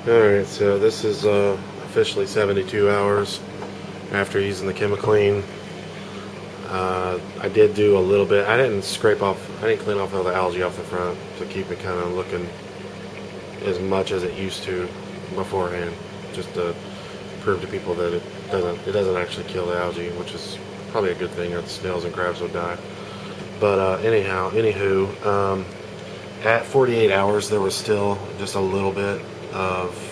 Alright, so this is officially 72 hours after using the Chemiclean. I did do a little bit. I didn't clean off all the algae off the front to keep it kind of looking as much as it used to beforehand, just to prove to people that it doesn't actually kill the algae, which is probably a good thing, or the snails and crabs would die. But anywho, at 48 hours there was still just a little bit of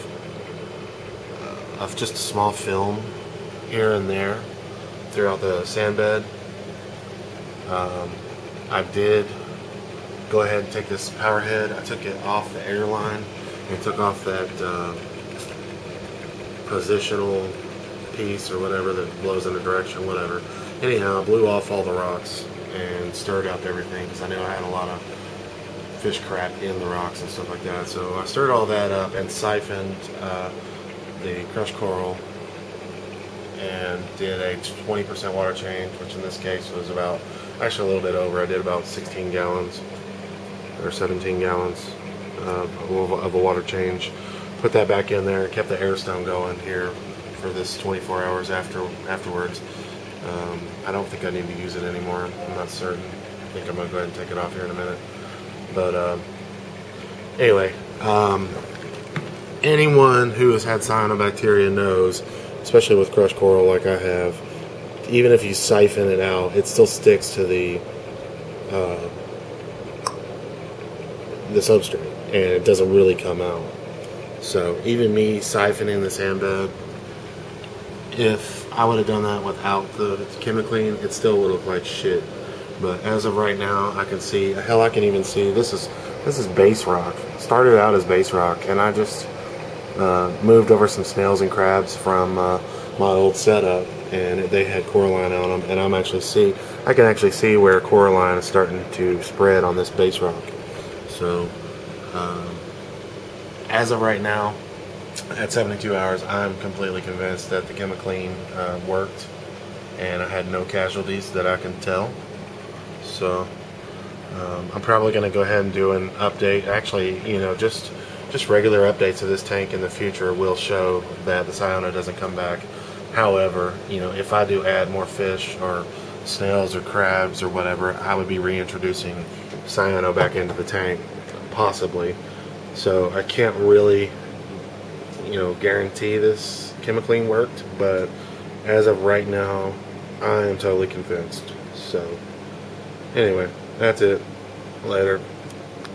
just a small film here and there throughout the sand bed. I did go ahead and take this power head. I took it off the air line and took off that positional piece or whatever that blows in a direction, whatever. Anyhow, I blew off all the rocks and stirred out everything because I knew I had a lot of fish crap in the rocks and stuff like that. So I stirred all that up and siphoned the crushed coral and did a 20% water change, which in this case was about, actually a little bit over. I did about 16 gallons or 17 gallons of a water change. Put that back in there, kept the air stone going here for this 24 hours afterwards. I don't think I need to use it anymore. I'm not certain. I think I'm going to go ahead and take it off here in a minute. But anyway, anyone who has had cyanobacteria knows, especially with crushed coral like I have, even if you siphon it out, it still sticks to the substrate, and it doesn't really come out. So even me siphoning the sand bed, if I would have done that without the Chemiclean, it still would look like shit. But as of right now, I can see, hell, I can even see, this is base rock. Started out as base rock, and I just moved over some snails and crabs from my old setup, and they had coralline on them, and I can actually see where coralline is starting to spread on this base rock. So as of right now, at 72 hours, I'm completely convinced that the Chemiclean worked, and I had no casualties that I can tell. So I'm probably going to go ahead and do an update. Actually, just regular updates of this tank in the future will show that the cyano doesn't come back. However, if I do add more fish or snails or crabs or whatever, I would be reintroducing cyano back into the tank, possibly. So I can't really, guarantee this Chemiclean worked, but as of right now, I am totally convinced. So anyway, that's it. Later.